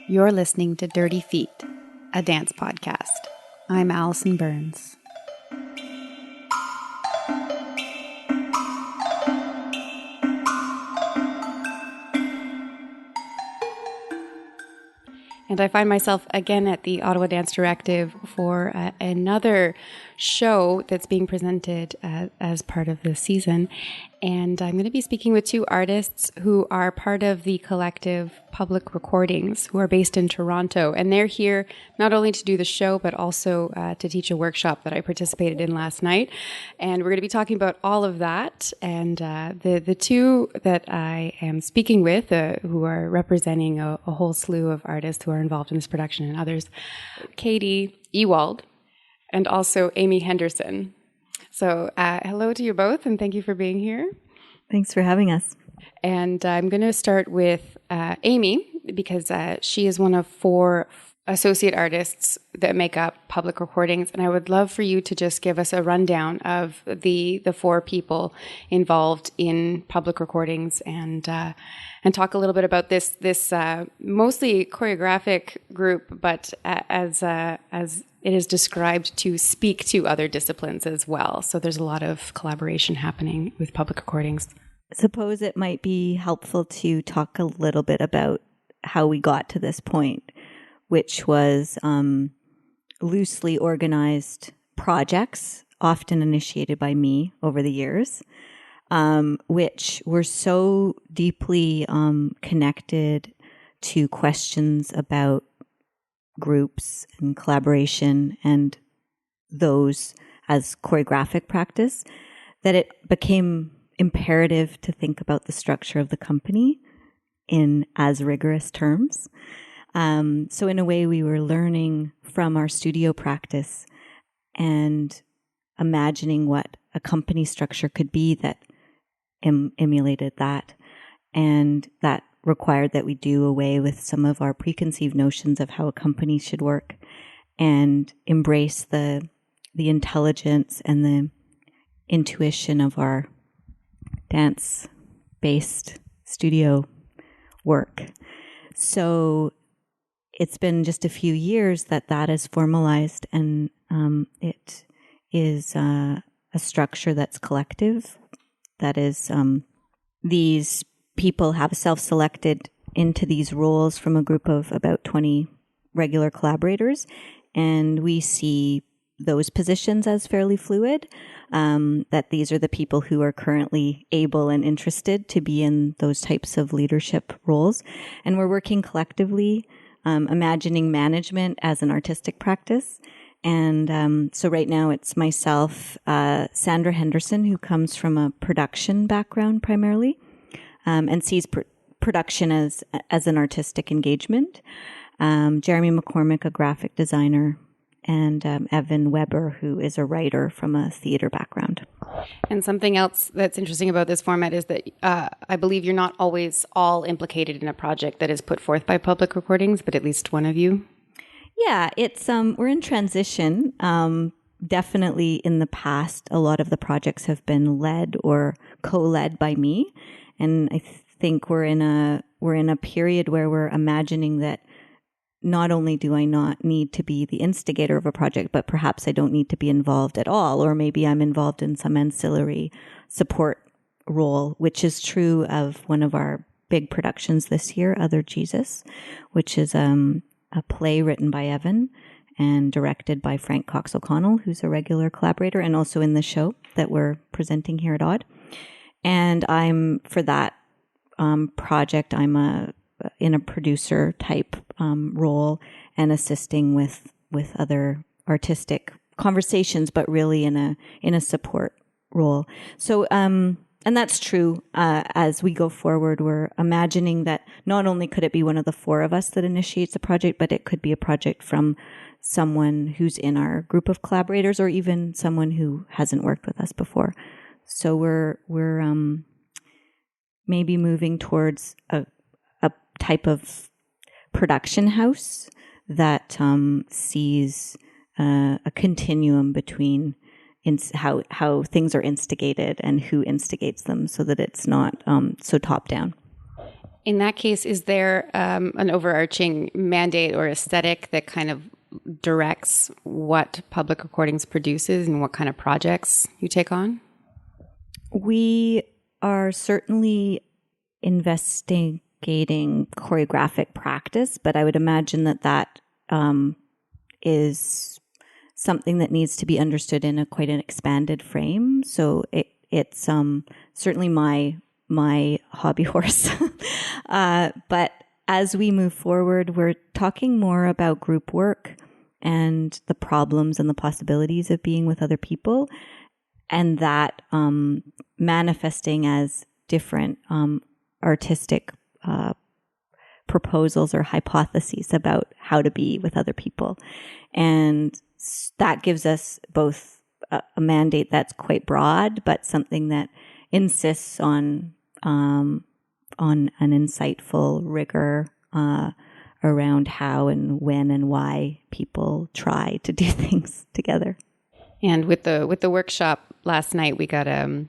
You're listening to Dirty Feet, a dance podcast. I'm Allison Burns. And I find myself again at the Ottawa Dance Directive for another show that's being presented as part of the season. And I'm going to be speaking with two artists who are part of the collective Public Recordings, who are based in Toronto. And they're here not only to do the show, but also to teach a workshop that I participated in last night. And we're going to be talking about all of that. And the two that I am speaking with, who are representing a whole slew of artists who are involved in this production and others, Katie Ewald and also Amy Henderson. So hello to you both, and thank you for being here. Thanks for having us. And I'm going to start with Amy, because she is one of 4 associate artists that make up Public Recordings. And I would love for you to just give us a rundown of the 4 people involved in Public Recordings and talk a little bit about this mostly choreographic group, but as it is described to speak to other disciplines as well. So there's a lot of collaboration happening with Public Recordings. Suppose it might be helpful to talk a little bit about how we got to this point, which was loosely organized projects, often initiated by me over the years, which were so deeply connected to questions about groups and collaboration and those as choreographic practice, that it became imperative to think about the structure of the company in as rigorous terms. So in a way, we were learning from our studio practice and imagining what a company structure could be that emulated that, and that required that we do away with some of our preconceived notions of how a company should work and embrace the intelligence and the intuition of our dance-based studio work. So it's been just a few years that is formalized, and it is a structure that's collective, that is these people have self-selected into these roles from a group of about 20 regular collaborators, and we see those positions as fairly fluid, that these are the people who are currently able and interested to be in those types of leadership roles. And we're working collectively, imagining management as an artistic practice. And so right now it's myself, Sandra Henderson, who comes from a production background primarily, and sees production as an artistic engagement. Jeremy McCormick, a graphic designer, and Evan Weber, who is a writer from a theater background. And something else that's interesting about this format is that I believe you're not always all implicated in a project that is put forth by Public Recordings, but at least one of you. Yeah, it's we're in transition. Definitely in the past, a lot of the projects have been led or co-led by me. And I think we're in a period where we're imagining that not only do I not need to be the instigator of a project, but perhaps I don't need to be involved at all, or maybe I'm involved in some ancillary support role, which is true of one of our big productions this year, Other Jesus, which is a play written by Evan and directed by Frank Cox O'Connell, who's a regular collaborator and also in the show that we're presenting here at Odd. And I'm, for that project, I'm in a producer type role and assisting with other artistic conversations, but really in a support role. So, and that's true. As we go forward, we're imagining that not only could it be one of the 4 of us that initiates a project, but it could be a project from someone who's in our group of collaborators, or even someone who hasn't worked with us before. So we're maybe moving towards a type of production house that sees a continuum between how things are instigated and who instigates them, so that it's not so top down. In that case, is there an overarching mandate or aesthetic that kind of directs what Public Recordings produces and what kind of projects you take on? We are certainly investigating choreographic practice, but I would imagine that is something that needs to be understood in quite an expanded frame. So it's certainly my hobby horse. But as we move forward, we're talking more about group work and the problems and the possibilities of being with other people, and that manifesting as different artistic proposals or hypotheses about how to be with other people. And that gives us both a mandate that's quite broad, but something that insists on an insightful rigor around how and when and why people try to do things together. And with the workshop last night, we got a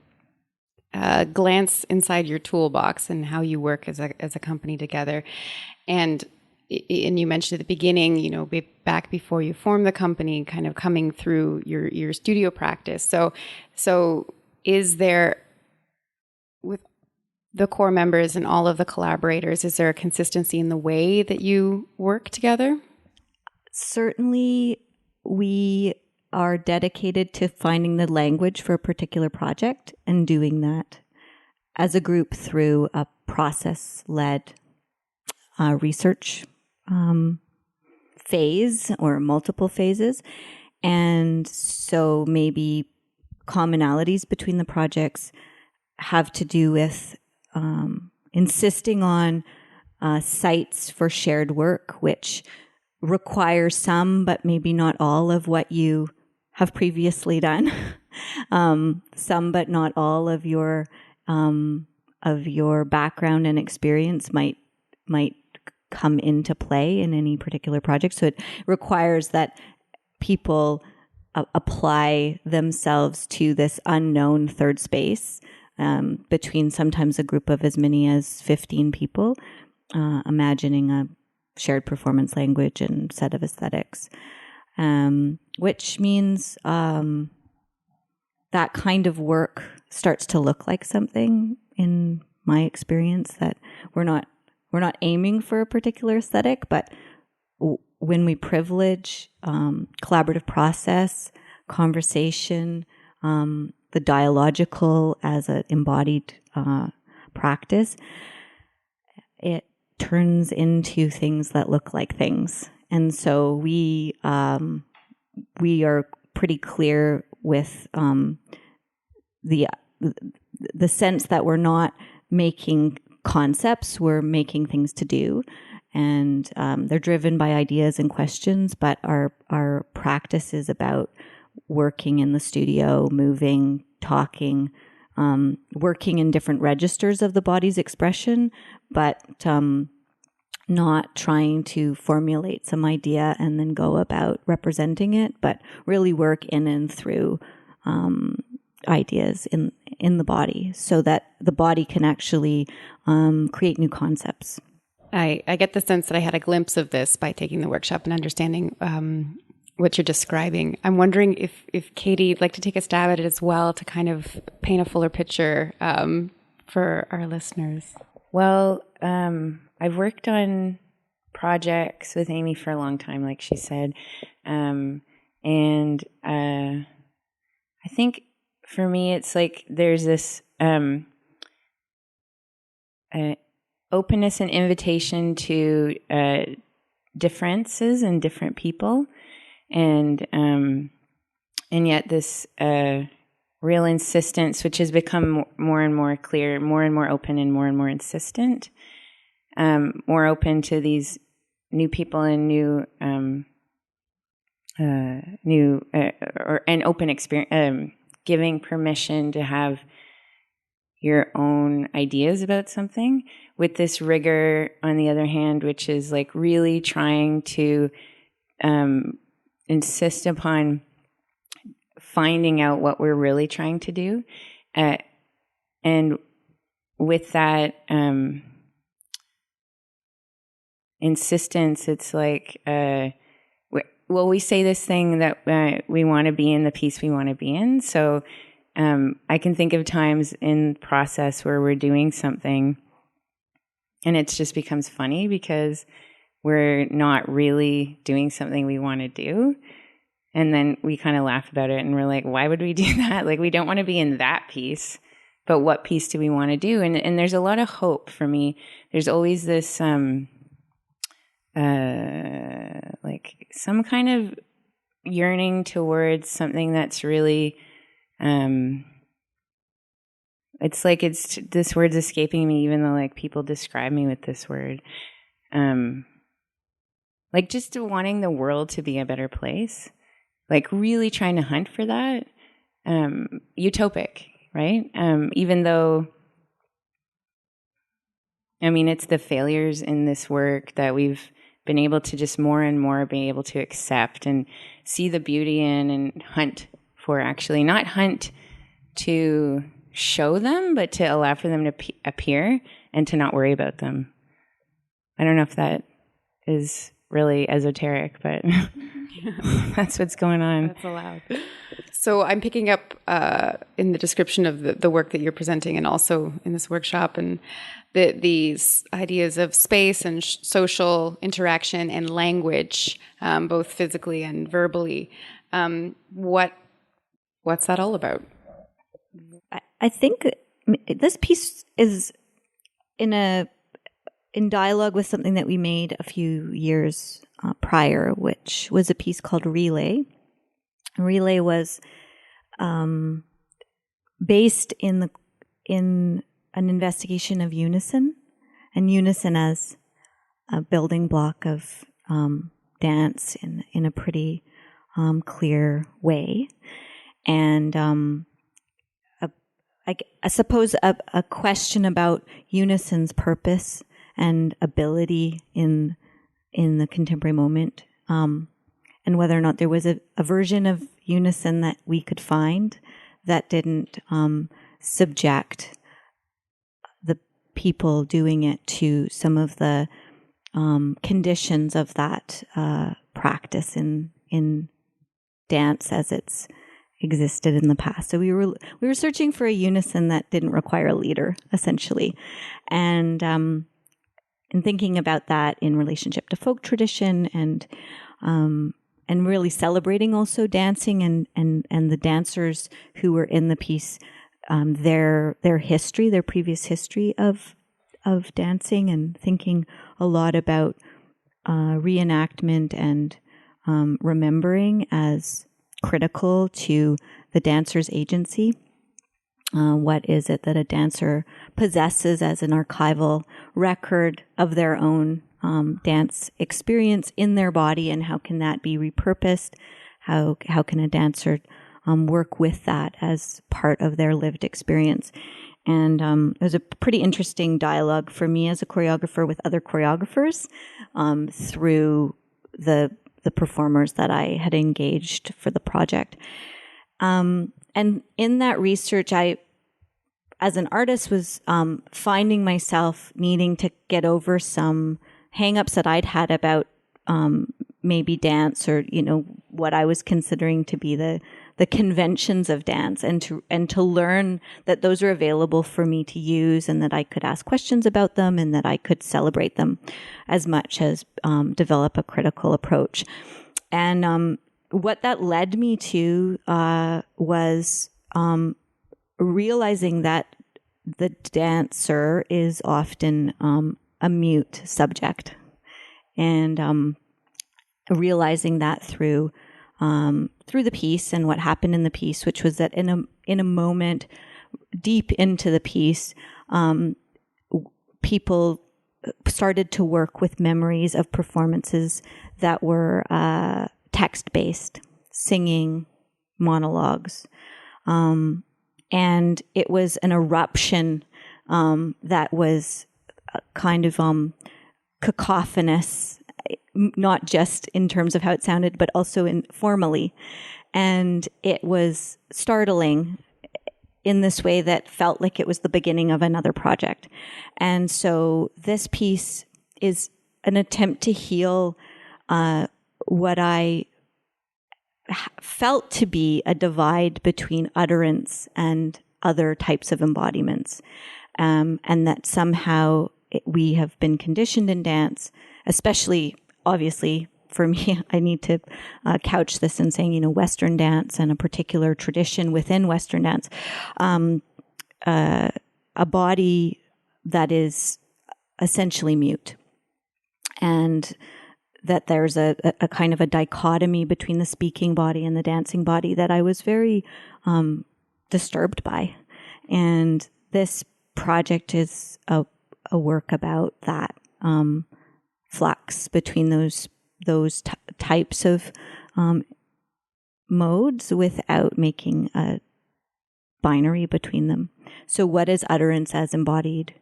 glance inside your toolbox and how you work as a company together. And you mentioned at the beginning, you know, back before you formed the company, kind of coming through your studio practice. So is there, with the core members and all of the collaborators, is there a consistency in the way that you work together? Certainly, we are dedicated to finding the language for a particular project and doing that as a group through a process-led research phase or multiple phases. And so maybe commonalities between the projects have to do with insisting on sites for shared work, which requires some, but maybe not all of what you have previously done. Some, but not all of your background and experience might come into play in any particular project. So it requires that people apply themselves to this unknown third space between sometimes a group of as many as 15 people, imagining a shared performance language and set of aesthetics, which means that kind of work starts to look like something, in my experience, that we're not aiming for a particular aesthetic, but when we privilege collaborative process, conversation, the dialogical as an embodied practice, it turns into things that look like things. And so we are pretty clear with the sense that we're not making concepts, we're making things to do. And they're driven by ideas and questions, but our practice is about working in the studio, moving, talking, working in different registers of the body's expression, but not trying to formulate some idea and then go about representing it, but really work in and through ideas in the body so that the body can actually create new concepts. I get the sense that I had a glimpse of this by taking the workshop and understanding what you're describing. I'm wondering if Katie would like to take a stab at it as well to kind of paint a fuller picture for our listeners. Well, I've worked on projects with Amy for a long time, like she said. And I think for me, it's like there's this openness and invitation to differences in different people, and yet this real insistence, which has become more and more clear, more and more open, and more insistent, more open to these new people and an open experience, giving permission to have your own ideas about something, with this rigor on the other hand, which is like really trying to insist upon finding out what we're really trying to do. And with that, insistence. It's like, we say this thing that we want to be in the piece we want to be in. So I can think of times in process where we're doing something and it just becomes funny because we're not really doing something we want to do. And then we kind of laugh about it and we're like, why would we do that? Like, we don't want to be in that piece, but what piece do we want to do? And there's a lot of hope for me. There's always this, like some kind of yearning towards something that's really, this word's escaping me, even though like people describe me with this word. Like just wanting the world to be a better place, like really trying to hunt for that, utopic, right? Even though, I mean, it's the failures in this work that we've been able to just more and more be able to accept and see the beauty in and hunt for, actually, not hunt to show them, but to allow for them to appear and to not worry about them. I don't know if that is really esoteric, but that's what's going on. That's allowed. So I'm picking up in the description of the work that you're presenting and also in this workshop and these ideas of space and social interaction and language, both physically and verbally. What's that all about? I think this piece is in dialogue with something that we made a few years prior, which was a piece called Relay. Relay was based in an investigation of unison, and unison as a building block of dance in a pretty clear way. And I suppose a question about unison's purpose and ability in the contemporary moment, and whether or not there was a version of unison that we could find that didn't subject the people doing it to some of the conditions of that practice in dance as it's existed in the past. So we were searching for a unison that didn't require a leader, essentially, and thinking about that in relationship to folk tradition and really celebrating also dancing and the dancers who were in the piece, their history, their previous history of dancing, and thinking a lot about reenactment and remembering as critical to the dancer's agency. What is it that a dancer possesses as an archival record of their own dance experience in their body, and how can that be repurposed? How can a dancer work with that as part of their lived experience? And it was a pretty interesting dialogue for me as a choreographer with other choreographers through the performers that I had engaged for the project. And in that research, I, as an artist, was finding myself needing to get over some hang-ups that I'd had about maybe dance, or, what I was considering to be the conventions of dance, and to learn that those are available for me to use, and that I could ask questions about them, and that I could celebrate them as much as develop a critical approach. And what that led me to was realizing that the dancer is often a mute subject, and realizing that through the piece and what happened in the piece, which was that in a moment deep into the piece, people started to work with memories of performances that were text-based, singing, monologues. And it was an eruption that was kind of cacophonous, not just in terms of how it sounded, but also formally. And it was startling in this way that felt like it was the beginning of another project. And so this piece is an attempt to heal what I felt to be a divide between utterance and other types of embodiments, and that somehow we have been conditioned in dance, especially, obviously, for me, I need to couch this in saying, Western dance and a particular tradition within Western dance, a body that is essentially mute, and that there's a kind of a dichotomy between the speaking body and the dancing body that I was very disturbed by. And this project is a work about that flux between those types of modes without making a binary between them. So what is utterance as embodied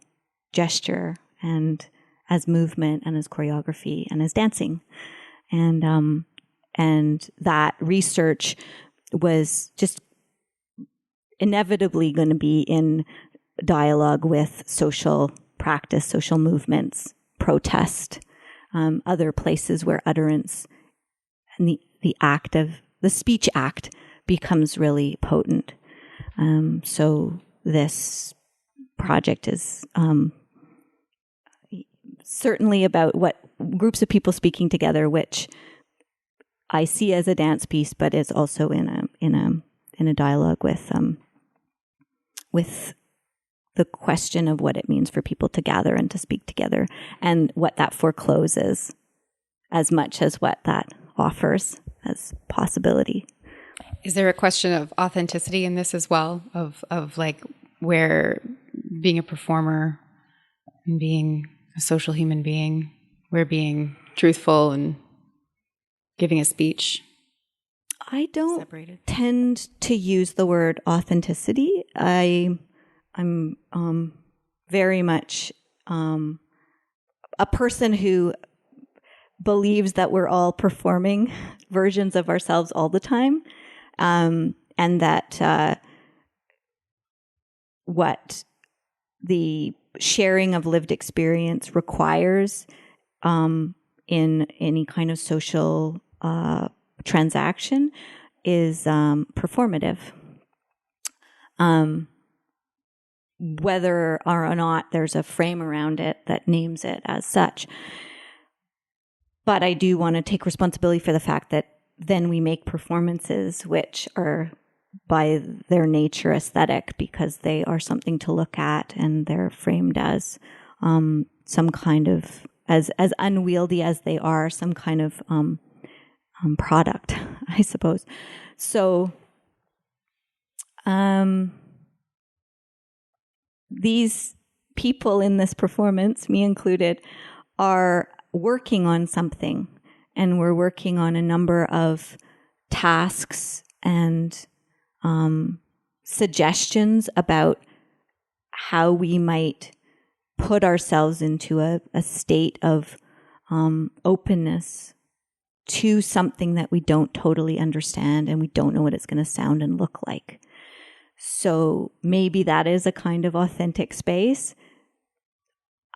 gesture and as movement and as choreography and as dancing? And that research was just inevitably going to be in dialogue with social practice, social movements, protest, other places where utterance and the act of the speech act becomes really potent. So this project is certainly about what groups of people speaking together, which I see as a dance piece, but is also in a dialogue with the question of what it means for people to gather and to speak together, and what that forecloses as much as what that offers as possibility. Is there a question of authenticity in this as well? Of like where being a performer and being a social human being, we're being truthful and giving a speech? I don't tend to use the word authenticity. I'm very much a person who believes that we're all performing versions of ourselves all the time, and that what the sharing of lived experience requires in any kind of social transaction is performative. Whether or not there's a frame around it that names it as such. But I do want to take responsibility for the fact that then we make performances which are by their nature aesthetic, because they are something to look at, and they're framed as some kind of, as unwieldy as they are, some kind of product, I suppose. So these people in this performance, me included, are working on something, and we're working on a number of tasks and suggestions about how we might put ourselves into a state of openness to something that we don't totally understand, and we don't know what it's going to sound and look like. So maybe that is a kind of authentic space.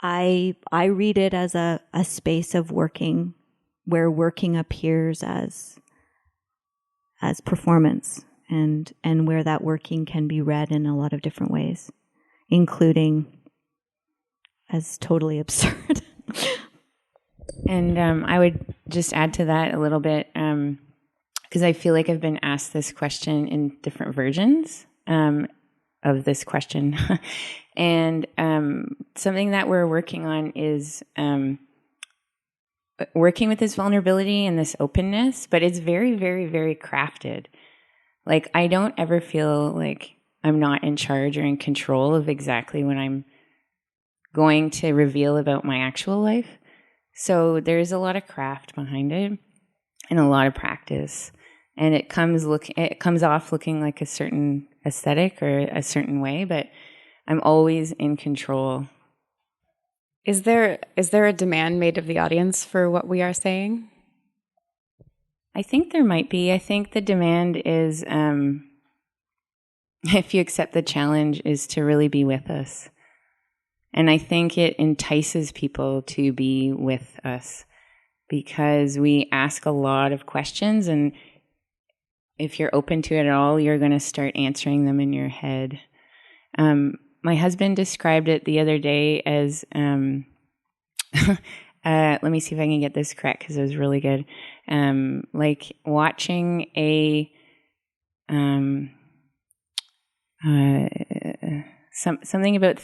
I read it as a space of working, where working appears as performance, and where that working can be read in a lot of different ways, including as totally absurd. And I would just add to that a little bit, because I feel like I've been asked this question in different versions of this question. And something that we're working on is working with this vulnerability and this openness, but it's very, very, very crafted. Like, I don't ever feel like I'm not in charge or in control of exactly what I'm going to reveal about my actual life. So there's a lot of craft behind it and a lot of practice. And it comes off looking like a certain aesthetic or a certain way, but I'm always in control. Is there a demand made of the audience for what we are saying? I think there might be. I think the demand is, if you accept the challenge, is to really be with us And I think it entices people to be with us because we ask a lot of questions, and if you're open to it at all, you're going to start answering them in your head. My husband described it the other day as, let me see if I can get this correct because it was really good. Like watching something about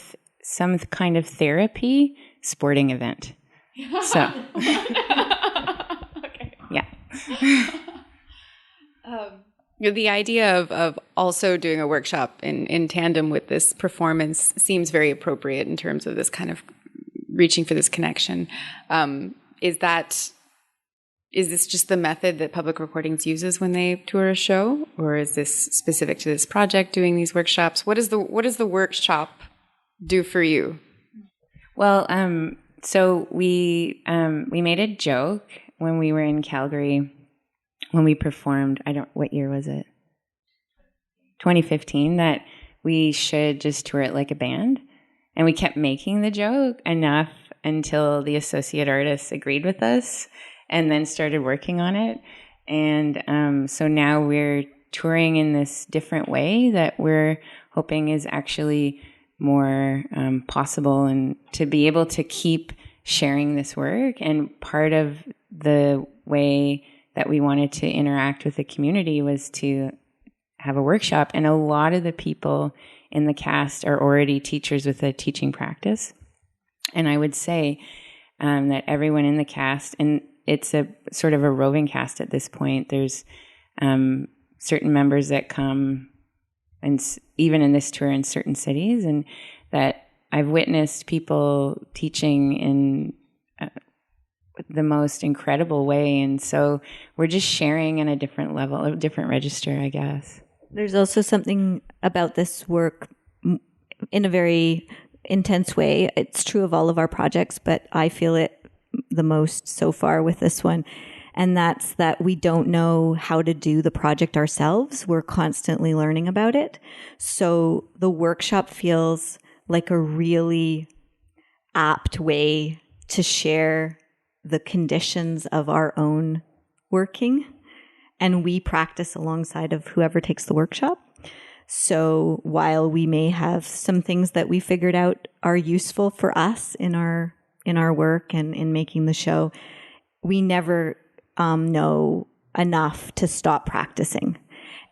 some kind of therapy sporting event. So, Okay. Yeah. The idea of also doing a workshop in tandem with this performance seems very appropriate in terms of this kind of reaching for this connection. Is this just the method that Public Recordings uses when they tour a show, or is this specific to this project doing these workshops? What does the workshop do for you? Well, so we made a joke when we were in Calgary when we performed. What year was it? 2015. That we should just tour it like a band, and we kept making the joke enough until the associate artists agreed with us, and then started working on it. And so now we're touring in this different way that we're hoping is actually more possible, and to be able to keep sharing this work. And part of the way that we wanted to interact with the community was to have a workshop. And a lot of the people in the cast are already teachers with a teaching practice. And I would say that everyone in the cast, and it's a sort of a roving cast at this point, there's certain members that come, and even in this tour, in certain cities, and that I've witnessed people teaching in the most incredible way. And so we're just sharing in a different level, a different register, I guess. There's also something about this work in a very intense way. It's true of all of our projects, but I feel it the most so far with this one. And that's that we don't know how to do the project ourselves. We're constantly learning about it. So the workshop feels like a really apt way to share the conditions of our own working. And we practice alongside of whoever takes the workshop. So while we may have some things that we figured out are useful for us in our work and in making the show, we never know enough to stop practicing.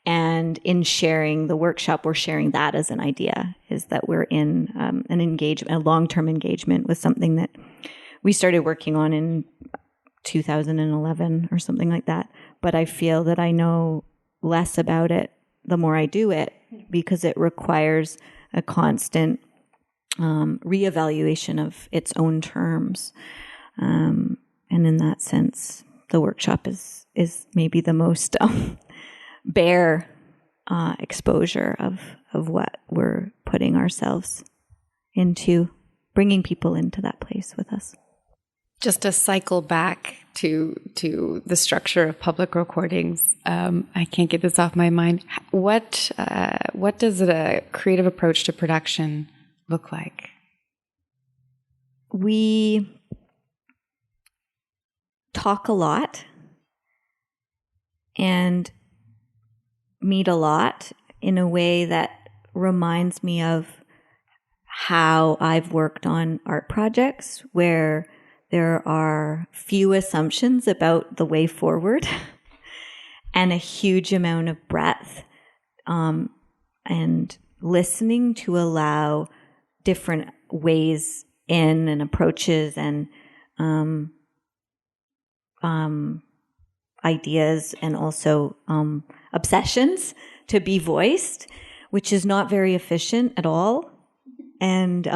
And in sharing the workshop, we're sharing that as an idea, is that we're in an engagement, a long-term engagement with something that we started working on in 2011 or something like that. But I feel that I know less about it the more I do it, because it requires a constant reevaluation of its own terms. And in that sense, the workshop is maybe the most bare exposure of what we're putting ourselves into, bringing people into that place with us. Just to cycle back to the structure of Public Recordings, I can't get this off my mind. What does a creative approach to production look like? We talk a lot and meet a lot in a way that reminds me of how I've worked on art projects, where there are few assumptions about the way forward and a huge amount of breadth and listening to allow different ways in and approaches and ideas and also obsessions to be voiced, which is not very efficient at all. And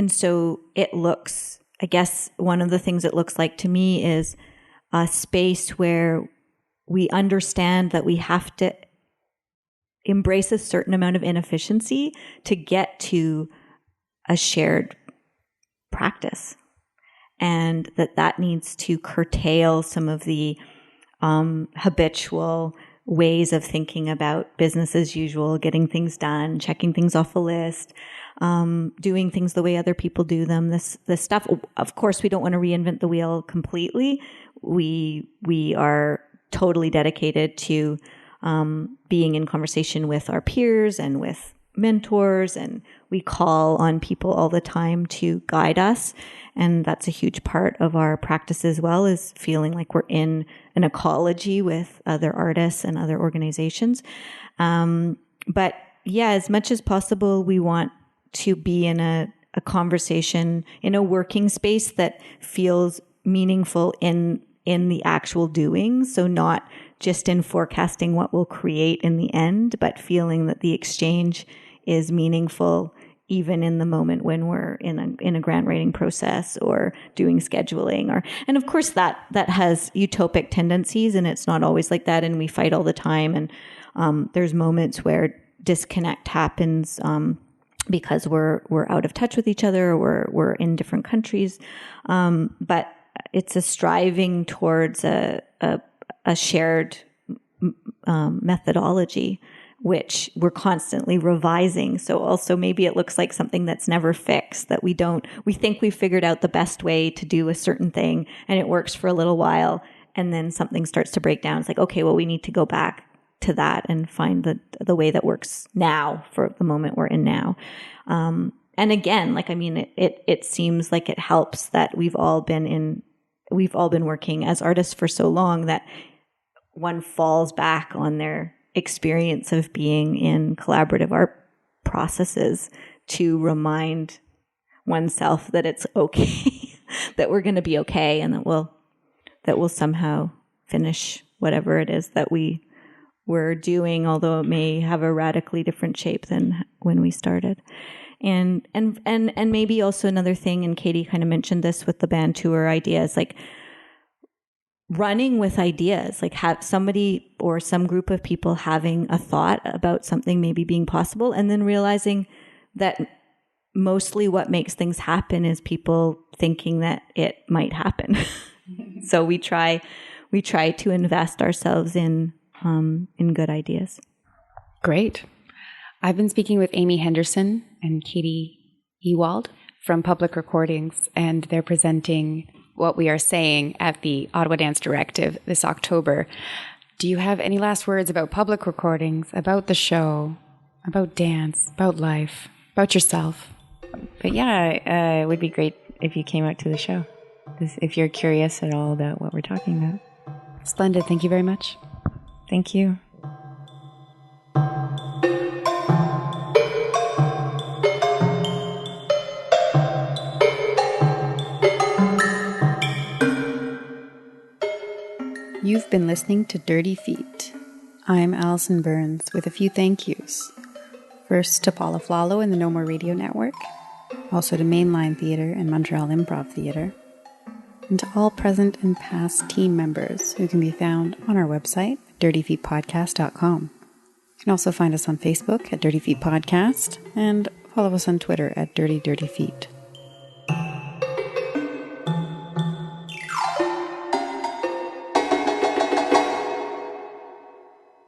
so it looks, I guess one of the things it looks like to me is a space where we understand that we have to embrace a certain amount of inefficiency to get to a shared practice, and that needs to curtail some of the habitual ways of thinking about business as usual, getting things done, checking things off a list, doing things the way other people do them. This stuff, of course, we don't want to reinvent the wheel completely. We are totally dedicated to being in conversation with our peers and with mentors, and we call on people all the time to guide us. And that's a huge part of our practice as well, is feeling like we're in an ecology with other artists and other organizations. But yeah, as much as possible, we want to be in a conversation, in a working space that feels meaningful in the actual doing. So not just in forecasting what we'll create in the end, but feeling that the exchange is meaningful even in the moment when we're in a grant writing process or doing scheduling. And of course that has utopic tendencies, and it's not always like that, and we fight all the time. And there's moments where disconnect happens because we're out of touch with each other, or we're in different countries. But it's a striving towards a shared methodology, which we're constantly revising. So also maybe it looks like something that's never fixed, that we think we've figured out the best way to do a certain thing and it works for a little while, and then something starts to break down. It's like, okay, well, we need to go back to that and find the way that works now for the moment we're in now. And again, it seems like it helps that we've all been working as artists for so long that one falls back on their experience of being in collaborative art processes to remind oneself that it's okay, that we're going to be okay, and that we'll somehow finish whatever it is that we're doing, although it may have a radically different shape than when we started. And maybe also another thing, and Katie kind of mentioned this with the band tour idea, is like running with ideas, like have somebody or some group of people having a thought about something maybe being possible, and then realizing that mostly what makes things happen is people thinking that it might happen. So we try to invest ourselves in good ideas. Great. I've been speaking with Amy Henderson and Katie Ewald from Public Recordings, and they're presenting What We Are Saying at the Ottawa Dance Directive this October. Do you have any last words about Public Recordings, about the show, about dance, about life, about yourself? But yeah, it would be great if you came out to the show, if you're curious at all about what we're talking about. Splendid. Thank you very much. Thank you. You've been listening to Dirty Feet. I'm Allison Burns with a few thank yous. First to Paula Flalo and the No More Radio Network, also to Mainline Theatre and Montreal Improv Theatre, and to all present and past team members who can be found on our website, dirtyfeetpodcast.com. You can also find us on Facebook at Dirty Feet Podcast and follow us on Twitter at Dirty Feet.